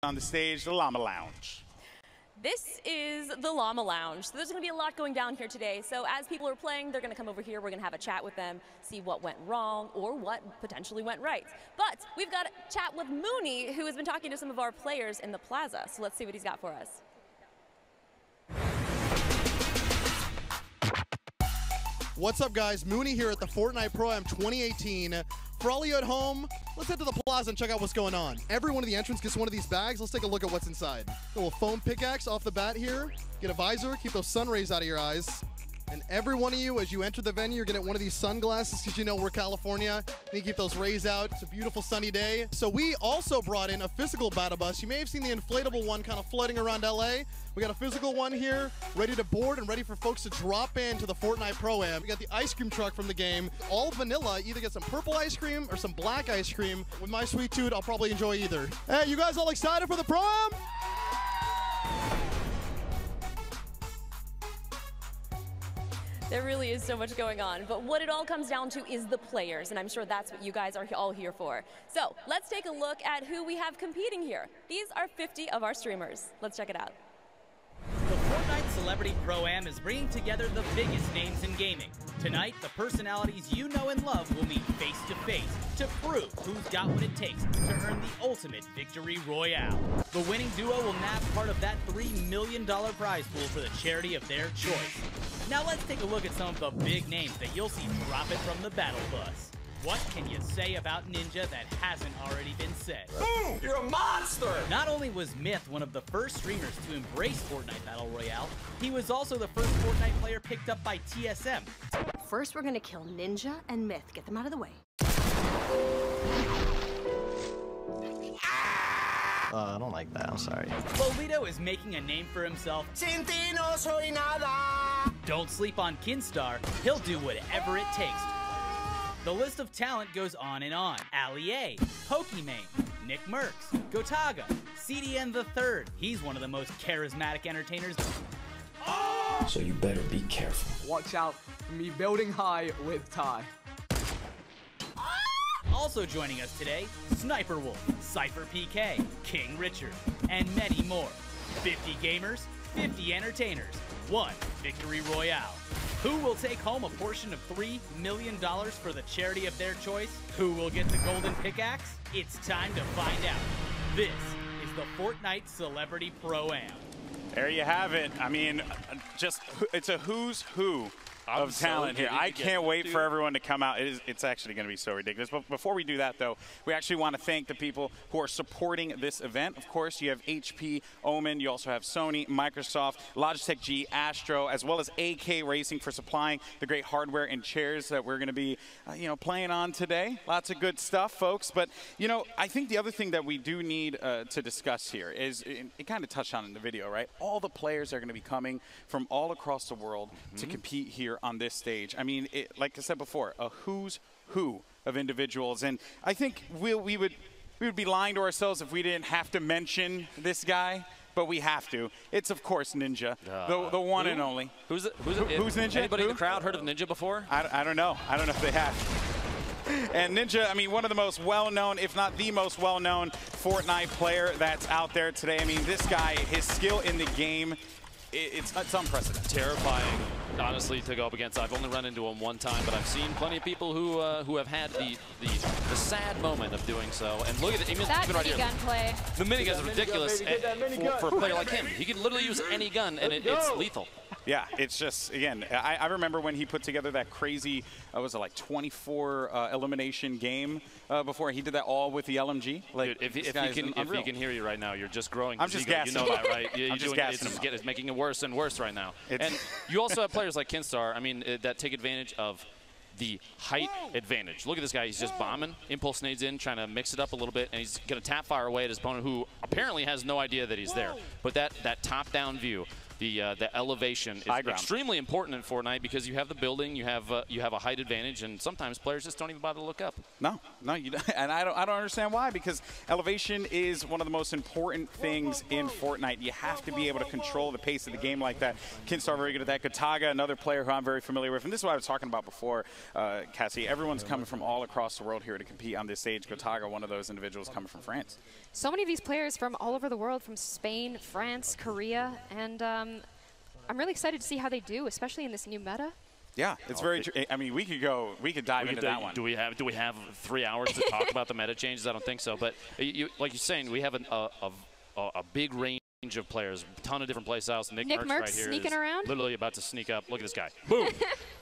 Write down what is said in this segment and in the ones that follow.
On the stage, the Llama Lounge. This is the Llama Lounge. So there's going to be a lot going down here today. So as people are playing, they're going to come over here. We're going to have a chat with them, see what went wrong or what potentially went right. But we've got a chat with Mooney, who has been talking to some of our players in the plaza. So let's see what he's got for us. What's up, guys? Mooney here at the Fortnite Pro Am 2018. For all of you at home, let's head to the plaza and check out what's going on. Every one of the entrants gets one of these bags. Let's take a look at what's inside. A little foam pickaxe off the bat here. Get a visor, keep those sun rays out of your eyes. And every one of you, as you enter the venue, you're gonna get one of these sunglasses because you know we're California. You keep those rays out. It's a beautiful sunny day. So we also brought in a physical battle bus. You may have seen the inflatable one kind of floating around LA. We got a physical one here, ready to board and ready for folks to drop into the Fortnite Pro Am. We got the ice cream truck from the game. All vanilla, either get some purple ice cream or some black ice cream. With my sweet tooth, I'll probably enjoy either. Hey, you guys all excited for the Pro Am? There really is so much going on, but what it all comes down to is the players, and I'm sure that's what you guys are all here for. So let's take a look at who we have competing here. These are 50 of our streamers. Let's check it out. The Fortnite Celebrity Pro Am is bringing together the biggest names in gaming. Tonight, the personalities you know and love will meet face to face to prove who's got what it takes to earn the ultimate victory royale. The winning duo will nab part of that $3 million prize pool for the charity of their choice. Now let's take a look at some of the big names that you'll see drop it from the battle bus. What can you say about Ninja that hasn't already been said? Boom! You're a monster! Not only was Myth one of the first streamers to embrace Fortnite Battle Royale, he was also the first Fortnite player picked up by TSM. First, we're gonna kill Ninja and Myth. Get them out of the way. I don't like that, I'm sorry. Lolito is making a name for himself. Sin ti no soy nada! Don't sleep on Kinstar, he'll do whatever it takes. The list of talent goes on and on. Ali A, Pokimane, Nick Merckx, Gotaga, CDN the Third. He's one of the most charismatic entertainers. So you better be careful. Watch out for me building high with Ty. Also joining us today, Sniper Wolf, Cypher PK, King Richard, and many more. 50 gamers, 50 entertainers, one victory royale. Who will take home a portion of $3 million for the charity of their choice? Who will get the golden pickaxe? It's time to find out. This is the Fortnite Celebrity Pro Am. There you have it. I mean, it's a who's who of talent here. I can't wait for everyone to come out. It's actually going to be so ridiculous. But before we do that, though, we actually want to thank the people who are supporting this event. Of course, you have HP, Omen. You also have Sony, Microsoft, Logitech G, Astro, as well as AK Racing for supplying the great hardware and chairs that we're going to be, playing on today. Lots of good stuff, folks. But, I think the other thing that we do need to discuss here is, it kind of touched on in the video, right? All the players are going to be coming from all across the world to compete here on this stage. I mean, like I said before, a who's who of individuals, and I think we would be lying to ourselves if we didn't have to mention this guy, but we have to. It's of course Ninja, the one and only. Who's Ninja? Anybody in the crowd heard of Ninja before? I don't know. I don't know if they have. And Ninja, I mean, one of the most well-known, if not the most well-known Fortnite player that's out there today. I mean, this guy, his skill in the game, it's unprecedented. Terrifying, honestly, to go up against. I've only run into him one time, but I've seen plenty of people who have had the sad moment of doing so. And look at it, even That right here. minigun play. The minigun is ridiculous for a player like him. He can literally use any gun, and it's lethal. Yeah, it's just, again, I remember when he put together that crazy, was it like 24 elimination game before he did that all with the LMG? Like, dude, if he can hear you right now, you're just growing. I'm just gassing. You know that, right? I'm just gassing him. It's making it worse and worse right now. And you also have players like Kinstar, I mean, that take advantage of the height advantage. Look at this guy. He's just bombing. Impulse nades in, trying to mix it up a little bit, and he's going to tap fire away at his opponent, who apparently has no idea that he's there. But that top-down view, the elevation is extremely important in Fortnite because you have the building, you have a height advantage, and sometimes players just don't even bother to look up. No, you don't. And I don't understand why, because elevation is one of the most important things in Fortnite. You have to be able to control the pace of the game like that. Kinstar very good at that. Gotaga, another player who I'm very familiar with, and this is what I was talking about before, Cassie. Everyone's coming from all across the world here to compete on this stage. Gotaga, one of those individuals coming from France. So many of these players from all over the world, from Spain, France, Korea, and I'm really excited to see how they do, especially in this new meta. Yeah, it's very true. I mean, we could dive into that one. Do we have 3 hours to talk about the meta changes? I don't think so. But like you're saying, we have a big range of players, a ton of different play styles. Nick Merckx right here sneaking around, literally about to sneak up. Look at this guy. Boom!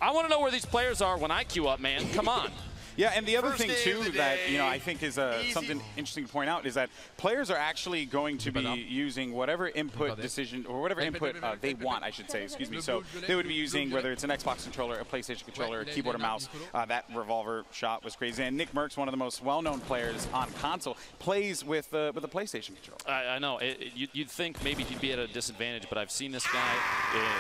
I want to know where these players are when I queue up, man. Come on. Yeah, and the other thing, too, that I think is something interesting to point out is that players are actually going to be using whatever input decision or whatever input they want, I should say, excuse me. So they would be using, whether it's an Xbox controller, a PlayStation controller, a keyboard and mouse. That revolver shot was crazy. And Nick Merckx, one of the most well-known players on console, plays with the PlayStation controller. I know. You'd think maybe he'd be at a disadvantage, but I've seen this guy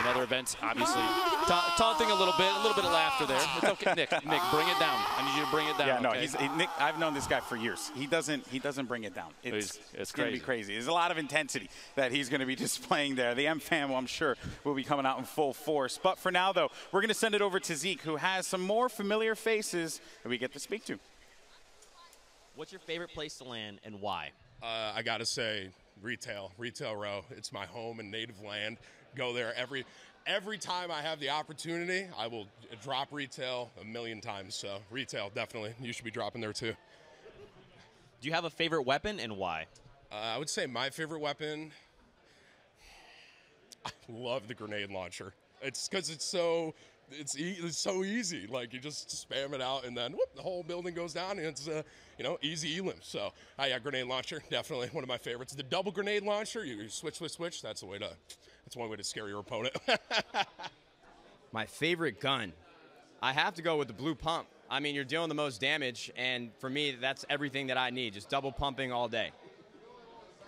in other events, obviously, taunting a little bit of laughter there. It's okay. Nick, bring it down. I need you to bring it down. Yeah, no, okay? Nick, I've known this guy for years. He doesn't bring it down. It's going to be crazy. There's a lot of intensity that he's going to be displaying there. The M fam, I'm sure, will be coming out in full force. But for now, though, we're going to send it over to Zeke, who has some more familiar faces that we get to speak to. What's your favorite place to land and why? I got to say retail row. It's my home and native land. Go there every time I have the opportunity. I will drop retail a million times. So retail, definitely. You should be dropping there too. Do you have a favorite weapon and why? I would say my favorite weapon, I love the grenade launcher. It's because it's so easy. Like, you just spam it out and then whoop, the whole building goes down, and it's easy elim. So yeah, grenade launcher, definitely one of my favorites. The double grenade launcher, you switch. That's one way to scare your opponent. My favorite gun, I have to go with the blue pump. I mean, you're dealing the most damage, and for me, that's everything that I need. Just double pumping all day.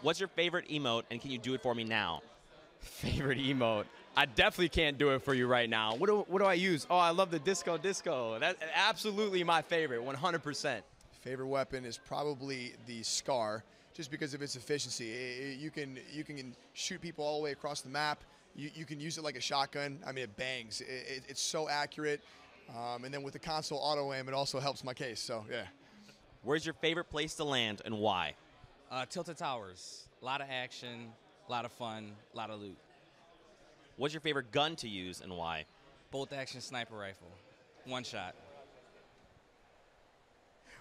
What's your favorite emote, and can you do it for me now? Favorite emote? I definitely can't do it for you right now. What do I use? Oh, I love the disco. That's absolutely my favorite, 100%. Favorite weapon is probably the Scar, just because of its efficiency. You can shoot people all the way across the map. You can use it like a shotgun. I mean, it bangs. It's so accurate. And then with the console auto aim, it also helps my case. So yeah. Where's your favorite place to land and why? Tilted Towers. A lot of action, a lot of fun, a lot of loot. What's your favorite gun to use and why? Bolt action sniper rifle. One shot.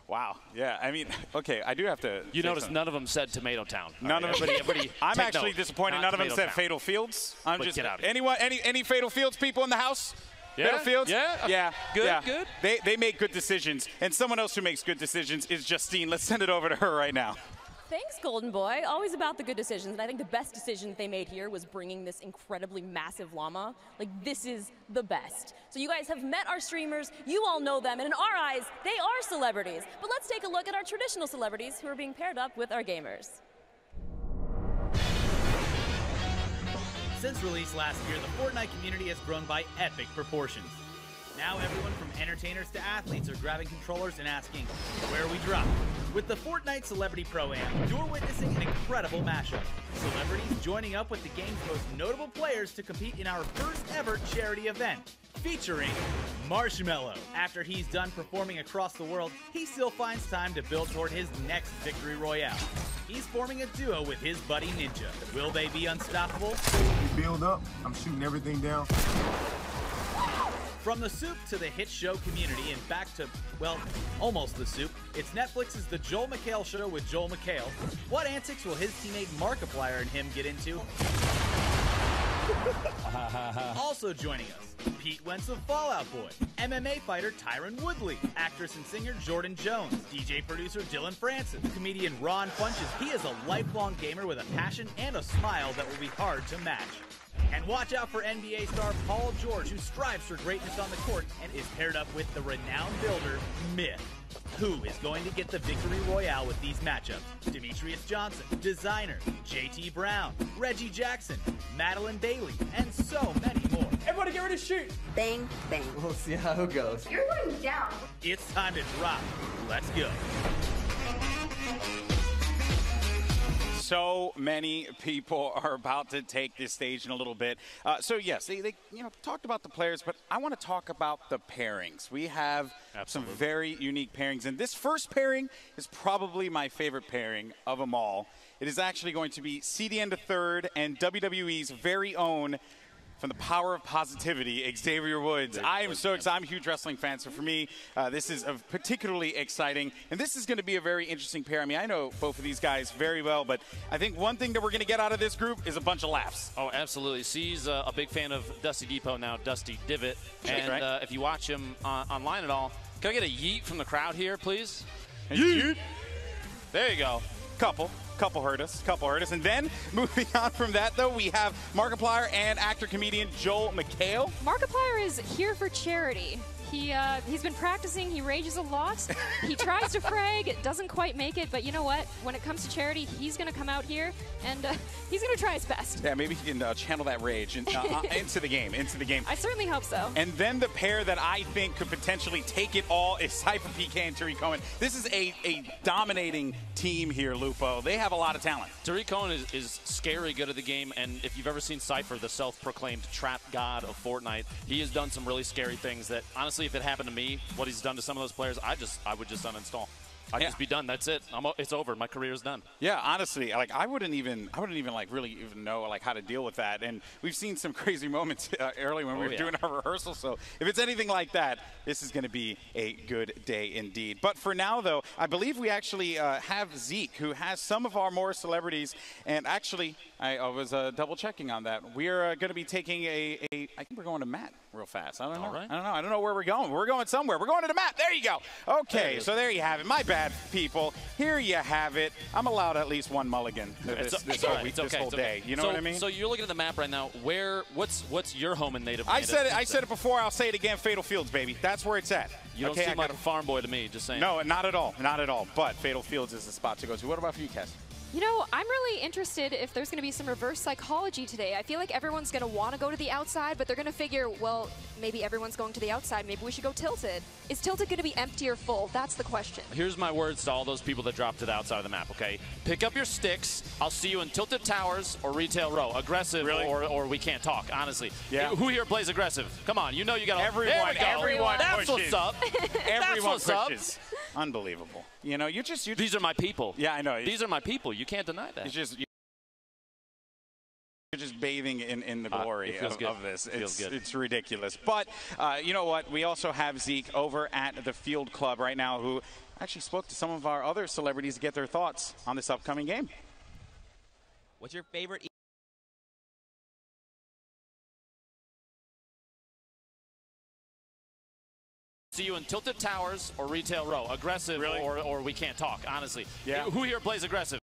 Wow. Yeah. I mean, okay. I do have to. You notice none of them said Tomato Town. None of them. I'm actually disappointed. None of them said Fatal Fields. I'm just get out of here. Anyone? Any Fatal Fields people in the house? Yeah. Fatal Fields? Yeah. Good. They make good decisions, and someone else who makes good decisions is Justine. Let's send it over to her right now. Thanks, Golden Boy. Always about the good decisions. And I think the best decision they made here was bringing this incredibly massive llama. Like, this is the best. So you guys have met our streamers. You all know them. And in our eyes, they are celebrities. But let's take a look at our traditional celebrities who are being paired up with our gamers. Since release last year, the Fortnite community has grown by epic proportions. Now everyone from entertainers to athletes are grabbing controllers and asking, where we drop? With the Fortnite Celebrity Pro Am, you're witnessing an incredible mashup. Celebrities joining up with the game's most notable players to compete in our first ever charity event, featuring Marshmello. After he's done performing across the world, he still finds time to build toward his next victory royale. He's forming a duo with his buddy Ninja. Will they be unstoppable? We build up, I'm shooting everything down. From the soup to the hit show Community and back to, well, almost the soup, it's Netflix's The Joel McHale Show with Joel McHale. What antics will his teammate Markiplier and him get into? Also joining us, Pete Wentz of Fall Out Boy, MMA fighter Tyron Woodley, actress and singer Jordan Jones, DJ producer Dylan Francis, comedian Ron Funches. He is a lifelong gamer with a passion and a smile that will be hard to match. And watch out for NBA star Paul George, who strives for greatness on the court and is paired up with the renowned builder, Myth. Who is going to get the victory royale with these matchups? Demetrius Johnson, Designer, JT Brown, Reggie Jackson, Madeline Bailey, and so many more. Everybody get ready to shoot. Bang, bang. We'll see how it goes. You're going down. It's time to drop. Let's go. So many people are about to take this stage in a little bit. So yes, they talked about the players, but I want to talk about the pairings. We have some very unique pairings, and this first pairing is probably my favorite pairing of them all. It is actually going to be CDN to third and WWE's very own, from the power of positivity, Xavier Woods. I am so excited. I'm a huge wrestling fan, so for me, this is particularly exciting. And this is going to be a very interesting pair. I mean, I know both of these guys very well, but I think one thing that we're going to get out of this group is a bunch of laughs. Oh, absolutely. C's a big fan of Dusty Depot now, Dusty Divot. And right. If you watch him online at all, can I get a yeet from the crowd here, please? Yeet! There you go. Couple heard us. And then, moving on from that, though, we have Markiplier and actor-comedian Joel McHale. Markiplier is here for charity. He's been practicing. He rages a lot. He tries to frag, doesn't quite make it, but you know what? When it comes to charity, he's going to come out here, and he's going to try his best. Yeah, maybe he can channel that rage into the game. I certainly hope so. And then the pair that I think could potentially take it all is Cypher PK and Tariq Cohen. This is a dominating team here, Lupo. They have a lot of talent. Tariq Cohen is scary good at the game, and if you've ever seen Cypher, the self-proclaimed trap god of Fortnite, he has done some really scary things that, honestly, if it happened to me, what he's done to some of those players, I would just uninstall. I'd just be done. That's it. It's over. My career is done. Yeah, honestly, like I wouldn't even like really even know like how to deal with that. And we've seen some crazy moments early when we were doing our rehearsal. So if it's anything like that, this is going to be a good day indeed. But for now, though, I believe we actually have Zeke, who has some of our more celebrities. And actually, I was double checking on that. We're going to be taking I think we're going to Matt real fast. I don't know. Right. I don't know where we're going. We're going somewhere. We're going to the Matt. There you go. Okay, so there you have it. My bad, people. Here you have it. I'm allowed at least one mulligan this whole day. You know what I mean? So you're looking at the map right now. What's your home and native? I said it before. I'll say it again. Fatal Fields, baby. That's where it's at. You don't seem like a farm boy to me. Just saying. No, not at all. Not at all. But Fatal Fields is the spot to go to. What about for you, Cass? You know, I'm really interested if there's going to be some reverse psychology today. I feel like everyone's going to want to go to the outside, but they're going to figure, well, maybe everyone's going to the outside. Maybe we should go Tilted. Is Tilted going to be empty or full? That's the question. Here's my words to all those people that drop to the outside of the map, okay? Pick up your sticks. I'll see you in Tilted Towers or Retail Row. Aggressive or we can't talk, honestly. Yeah. Who here plays aggressive? Come on, you know you got to. Everyone That's pushes. what's up. Everyone That's what's pushes. Unbelievable. You know, These are my people. Yeah, I know. These are my people. You can't deny that. You're just bathing in the glory of this. It's ridiculous. But you know what? We also have Zeke over at the Field Club right now, who actually spoke to some of our other celebrities to get their thoughts on this upcoming game. What's your favorite? See you in Tilted Towers or Retail Row. Aggressive or we can't talk, honestly. Yeah. Who here plays aggressive?